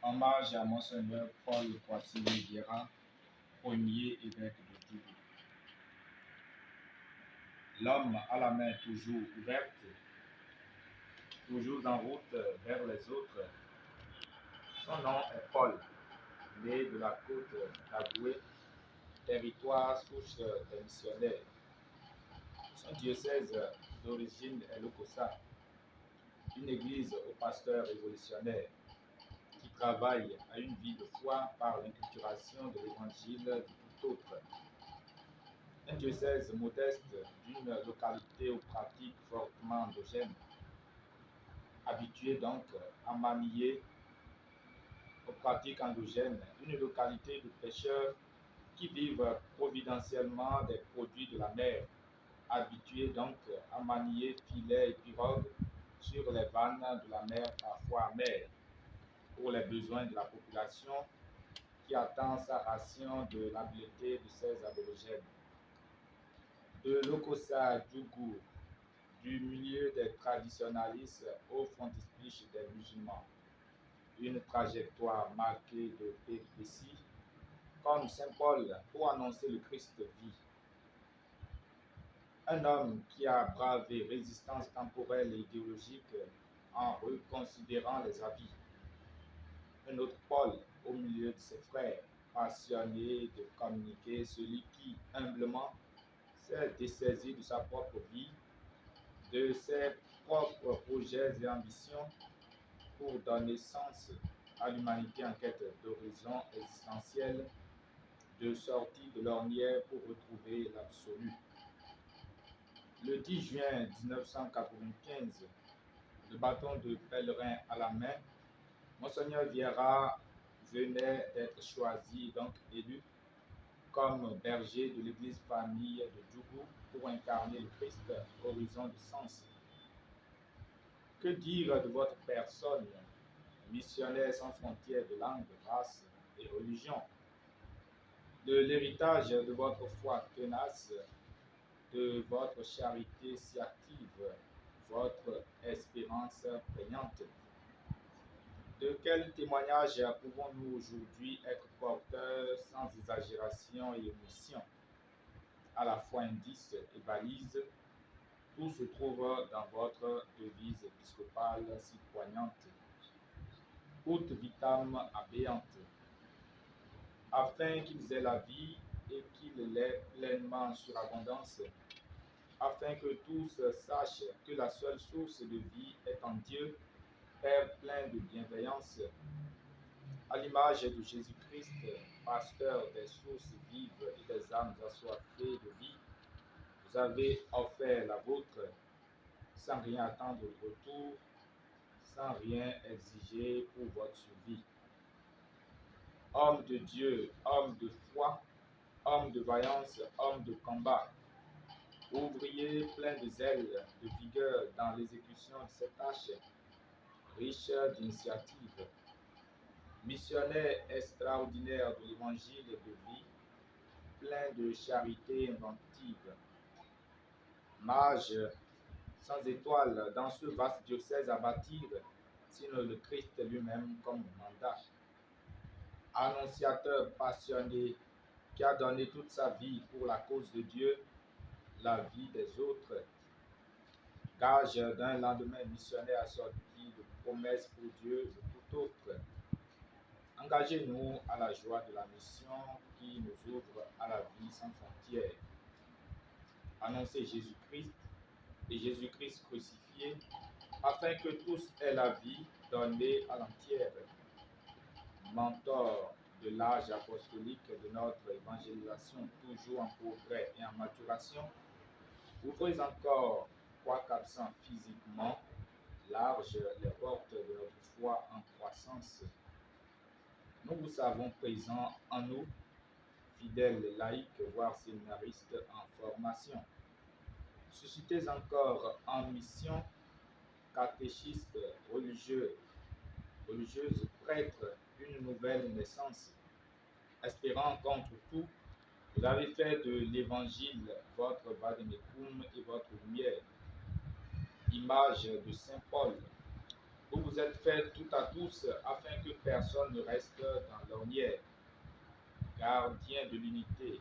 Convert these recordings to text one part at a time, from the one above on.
Hommage à Monseigneur Paul Poissy Vieira, premier évêque de Tours. L'homme à la main toujours ouverte, toujours en route vers les autres. Son nom est Paul, né de la côte d'Aboué, territoire souche des missionnaires. Son diocèse d'origine est Lokossa, une église aux pasteurs révolutionnaires qui travaille à une vie de foi par l'inculturation de l'évangile du tout autre. Un diocèse modeste d'une localité aux pratiques fortement endogènes, habitué donc à manier aux pratiques endogènes, une localité de pêcheurs qui vivent providentiellement des produits de la mer, habitués donc à manier filets et pirogues sur les vannes de la mer parfois amères, pour les besoins de la population qui attend sa ration de l'habileté de ses aborigènes. De Lokossa à Djougou, du milieu des traditionalistes au frontispice des musulmans, une trajectoire marquée de péripéties, comme Saint Paul pour annoncer le Christ vit. Un homme qui a bravé résistance temporelle et idéologique en reconsidérant les habits. Un autre Paul au milieu de ses frères, passionné de communiquer, celui qui, humblement, s'est dessaisi de sa propre vie, de ses propres projets et ambitions pour donner sens à l'humanité en quête d'horizon existentiel, de sortie de l'ornière pour retrouver l'absolu. Le 10 juin 1995, le bâton de pèlerin à la main, Monseigneur Vieira venait d'être choisi, donc élu, comme berger de l'église famille de Djougou pour incarner le Christ, horizon de sens. Que dire de votre personne, missionnaire sans frontières de langue, race et religion, de l'héritage de votre foi tenace, de votre charité si active, votre espérance prégnante? De quel témoignage pouvons-nous aujourd'hui être porteurs sans exagération et omission, à la fois indice et balise? Tout se trouve dans votre devise épiscopale si poignante, ut vitam habeant, afin qu'ils aient la vie et qu'ils l'aient pleinement en surabondance, afin que tous sachent que la seule source de vie est en Dieu, Père plein de bienveillance. À l'image de Jésus-Christ, pasteur des sources vives et des âmes assoiffées de vie, vous avez offert la vôtre sans rien attendre de retour, sans rien exiger pour votre survie. Homme de Dieu, homme de foi, homme de vaillance, homme de combat, ouvrier plein de zèle, de vigueur dans l'exécution de ses tâches, riche d'initiative, missionnaire extraordinaire de l'évangile et de vie, plein de charité inventive, mage sans étoile dans ce vaste diocèse à bâtir, sinon le Christ lui-même comme mandat, annonciateur passionné qui a donné toute sa vie pour la cause de Dieu, la vie des autres, gage d'un lendemain missionnaire assorti de promesses pour Dieu de tout autre. Engagez-nous à la joie de la mission qui nous ouvre à la vie sans frontières. Annoncez Jésus-Christ et Jésus-Christ crucifié, afin que tous aient la vie donnée à l'entière. Mentor de l'âge apostolique de notre évangélisation, toujours en progrès et en maturation, ouvrez encore, quoique absent physiquement, large les portes de notre foi en croissance. Nous vous savons présents en nous, fidèles laïcs, voire séminaristes en formation. Suscitez encore en mission, catéchistes, religieux, religieuses, prêtres, une nouvelle naissance. Espérant contre tout, vous avez fait de l'Évangile votre vademecum et votre lumière. Image de Saint Paul, Vous vous êtes fait tout à tous afin que personne ne reste dans l'ornière. Gardien de l'unité,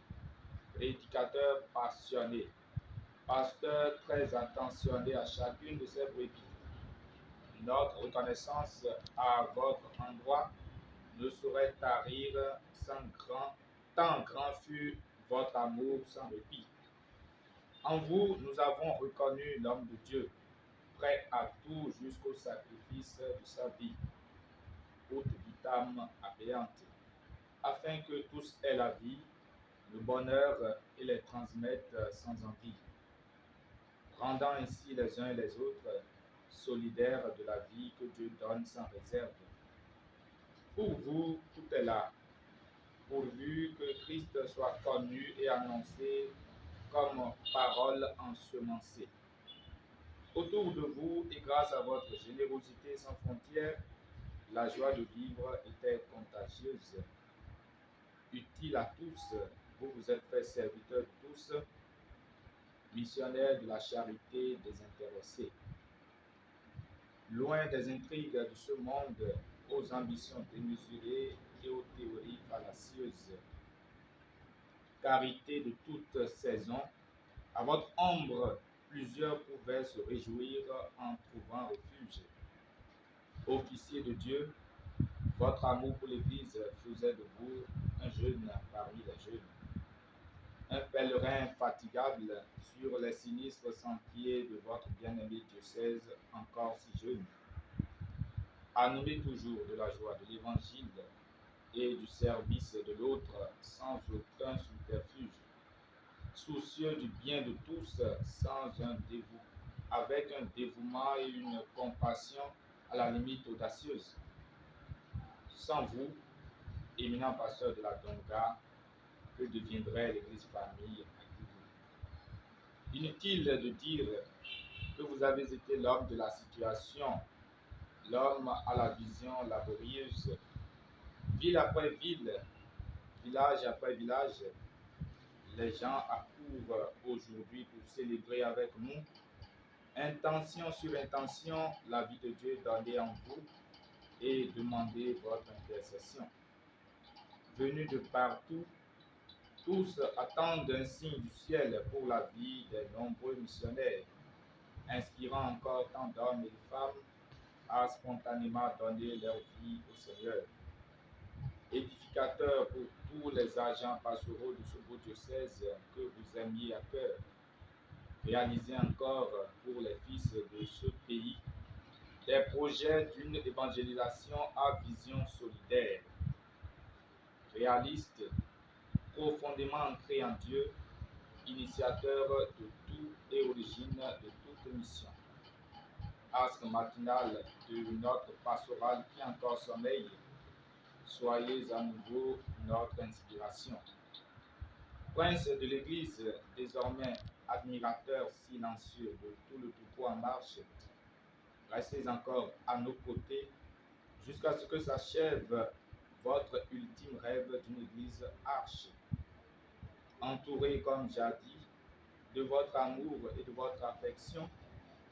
prédicateur passionné, pasteur très attentionné à chacune de ses brebis. Notre reconnaissance à votre endroit ne saurait tarir tant grand fut votre amour sans répit. En vous, nous avons reconnu l'homme de Dieu, prêt à tout jusqu'au sacrifice de sa vie, haute vitam abéante, afin que tous aient la vie, le bonheur et les transmettent sans envie, rendant ainsi les uns et les autres solidaires de la vie que Dieu donne sans réserve. Pour vous, tout est là, pourvu que Christ soit connu et annoncé comme parole ensemencée. Autour de vous, et grâce à votre générosité sans frontières, la joie de vivre était contagieuse. Utile à tous, vous vous êtes fait serviteurs de tous, missionnaires de la charité désintéressée. Loin des intrigues de ce monde, aux ambitions démesurées et aux théories fallacieuses. Carité de toute saison, à votre ombre, plusieurs pouvaient se réjouir en trouvant refuge. Officier de Dieu, votre amour pour l'Église faisait de vous un jeune parmi les jeunes, un pèlerin infatigable sur les sinistres sentiers de votre bien-aimé diocèse encore si jeune. Animé toujours de la joie de l'Évangile et du service de l'autre sans aucun subterfuge, soucieux du bien de tous avec un dévouement et une compassion à la limite audacieuse. Sans vous, éminent pasteur de la Donga, que deviendrait l'Église famille à Kivu? Inutile de dire que vous avez été l'homme de la situation, l'homme à la vision laborieuse. Ville après ville, village après village, les gens accourent aujourd'hui pour célébrer avec nous, intention sur intention, la vie de Dieu donnée en vous et demander votre intercession. Venus de partout, tous attendent un signe du ciel pour la vie des nombreux missionnaires, inspirant encore tant d'hommes et de femmes à spontanément donner leur vie au Seigneur. Édificateur pour tous les agents pastoraux de ce beau diocèse que vous aimiez à cœur. Réalisez encore pour les fils de ce pays des projets d'une évangélisation à vision solidaire. Réaliste, profondément ancré en Dieu, initiateur de tout et origine de toute mission. Astre matinal de notre pastoral qui encore sommeille, soyez à nouveau notre inspiration. Prince de l'Église, désormais admirateur silencieux de tout le troupeau en marche, restez encore à nos côtés jusqu'à ce que s'achève votre ultime rêve d'une Église arche, entourée comme jadis de votre amour et de votre affection,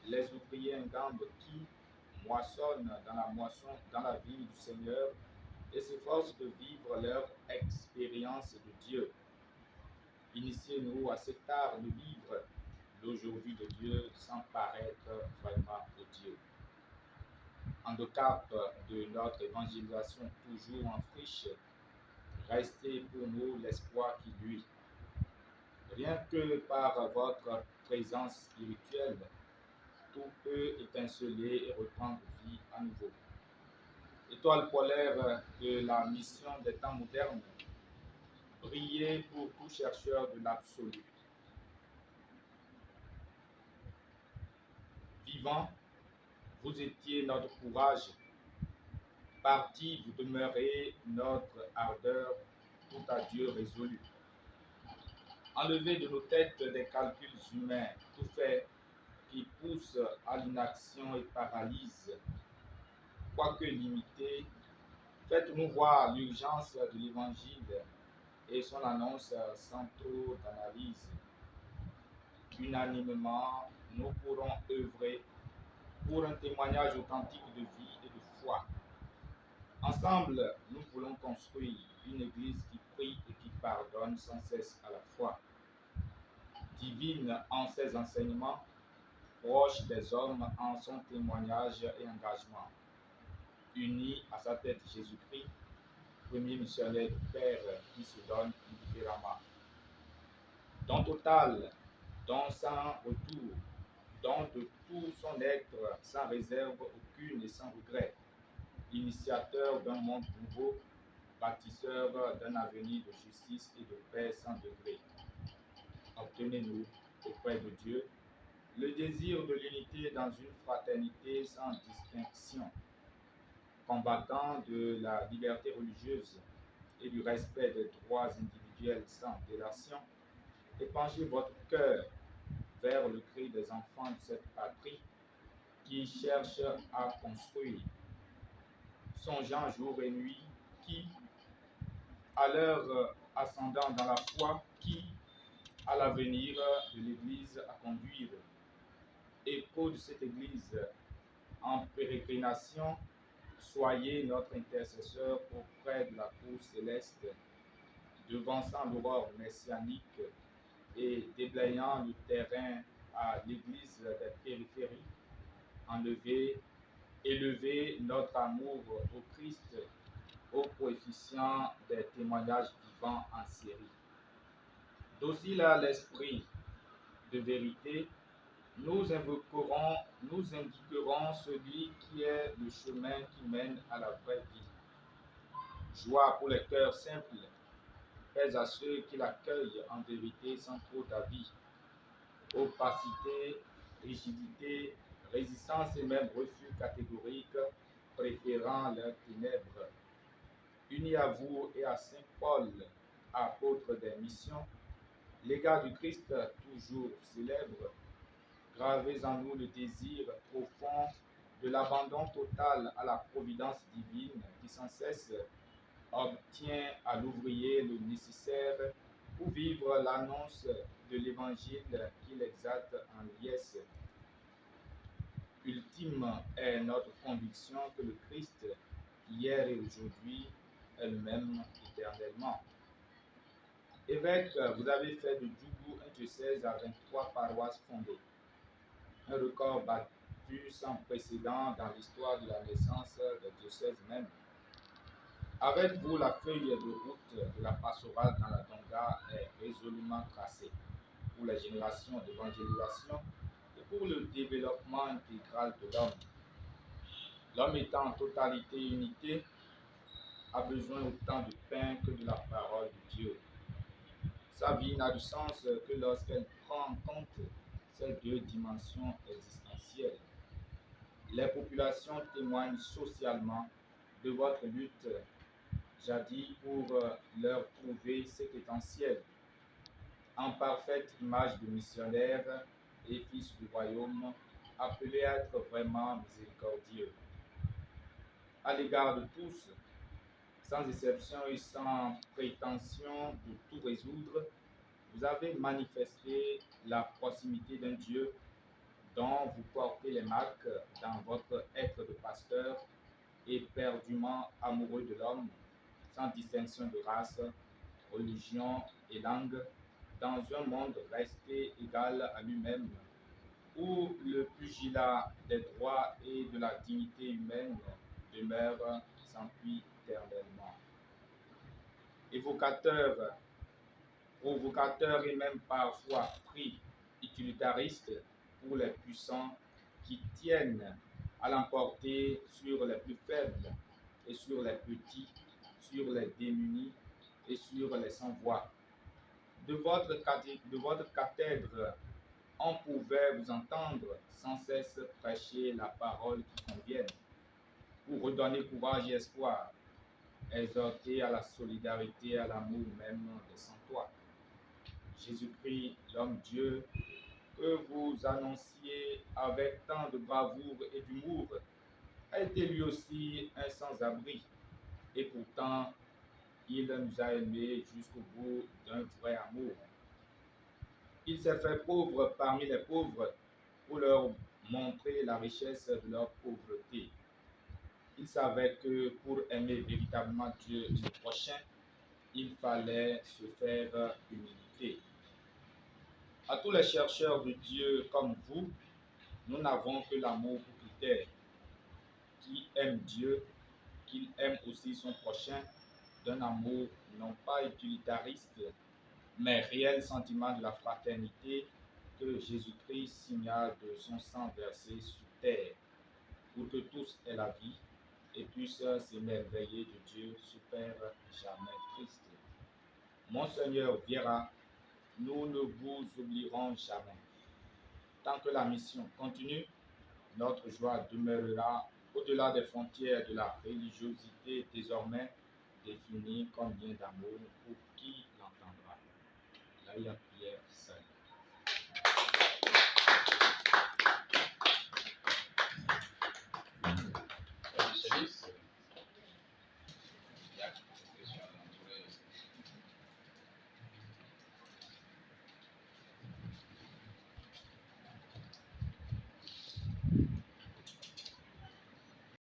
les ouvriers ingambes qui moissonnent dans la vie du Seigneur et s'efforcent de vivre leur expérience de Dieu. Initiez-nous à cet art de vivre l'aujourd'hui de Dieu sans paraître vraiment de Dieu. En handicap de notre évangélisation toujours en friche, restez pour nous l'espoir qui luit. Rien que par votre présence spirituelle, tout peut étinceler et reprendre vie à nouveau. Étoile polaire de la mission des temps modernes, brillez pour tout chercheur de l'absolu. Vivant, vous étiez notre courage. Parti, vous demeurez notre ardeur, tout à Dieu résolu. Enlevez de nos têtes des calculs humains, tout fait qui pousse à l'inaction et paralyse. Quoique limité, faites-nous voir l'urgence de l'Évangile et son annonce sans trop d'analyse. Unanimement, nous pourrons œuvrer pour un témoignage authentique de vie et de foi. Ensemble, nous voulons construire une Église qui prie et qui pardonne sans cesse à la fois, divine en ses enseignements, proche des hommes en son témoignage et engagement, unie à sa tête Jésus-Christ, premier missionnaire du Père qui se donne indifféremment. Don total, don sans retour, don de tout son être, sans réserve aucune et sans regret, initiateur d'un monde nouveau, bâtisseur d'un avenir de justice et de paix sans degré. Obtenez-nous auprès de Dieu le désir de l'unité dans une fraternité sans distinction, combattant de la liberté religieuse et du respect des droits individuels sans délation, et penchez votre cœur vers le cri des enfants de cette patrie qui cherchent à construire, songeant jour et nuit, qui, à leur ascendant dans la foi, qui, à l'avenir de l'Église à conduire, écho de cette Église en pérégrination, soyez notre intercesseur auprès de la cour céleste, devançant l'aurore messianique et déblayant le terrain à l'Église des périphéries, élevez notre amour au Christ au coefficient des témoignages vivants en série. Docile à l'esprit de vérité, nous indiquerons celui qui est le chemin qui mène à la vraie vie. Joie pour les cœurs simples, paix à ceux qui l'accueillent en vérité sans trop d'avis. Opacité, rigidité, résistance et même refus catégorique, préférant leurs ténèbres. Unis à vous et à Saint Paul, apôtre des missions, légat du Christ toujours célèbre, gravez en nous le désir profond de l'abandon total à la providence divine qui sans cesse obtient à l'ouvrier le nécessaire pour vivre l'annonce de l'évangile qu'il exalte en liesse. Ultime est notre conviction que le Christ, hier et aujourd'hui, est le même éternellement. Évêque, vous avez fait de Djougou un diocèse à 23 paroisses fondées, un record battu sans précédent dans l'histoire de la naissance des diocèses même. Avec vous, la feuille de route de la pastorale dans la Donga est résolument tracée pour les générations d'évangélisation et pour le développement intégral de l'homme. L'homme étant en totalité unité, a besoin autant de pain que de la parole de Dieu. Sa vie n'a de sens que lorsqu'elle prend en compte ces deux dimensions existentielles. Les populations témoignent socialement de votre lutte jadis pour leur trouver cet essentiel, en parfaite image de missionnaires et fils du royaume, appelés à être vraiment miséricordieux. À l'égard de tous, sans exception et sans prétention de tout résoudre, vous avez manifesté la proximité d'un Dieu dont vous portez les marques dans votre être de pasteur éperdument amoureux de l'homme, sans distinction de race, religion et langue, dans un monde resté égal à lui-même, où le pugilat des droits et de la dignité humaine demeure sempiternellement. Évocateur, provocateur et même parfois pris utilitariste pour les puissants qui tiennent à l'emporter sur les plus faibles et sur les petits, sur les démunis et sur les sans-voix. De votre cathèdre, on pouvait vous entendre sans cesse prêcher la parole qui convienne, pour redonner courage et espoir, exhorter à la solidarité et à l'amour même des sans-toi. Jésus-Christ, l'homme-Dieu, que vous annonciez avec tant de bravoure et d'humour, a été lui aussi un sans-abri. Et pourtant, il nous a aimés jusqu'au bout d'un vrai amour. Il s'est fait pauvre parmi les pauvres pour leur montrer la richesse de leur pauvreté. Ils savaient que pour aimer véritablement Dieu et le prochain, il fallait se faire humilité. À tous les chercheurs de Dieu comme vous, nous n'avons que l'amour pour critère. Qui aime Dieu, qu'il aime aussi son prochain, d'un amour non pas utilitariste, mais réel sentiment de la fraternité que Jésus-Christ signale de son sang versé sur terre, pour que tous aient la vie et puissent s'émerveiller de Dieu, super jamais triste. Mon Seigneur viendra, nous ne vous oublierons jamais. Tant que la mission continue, notre joie demeurera au-delà des frontières de la religiosité désormais définie comme bien d'amour pour qui l'entendra. Là, il y a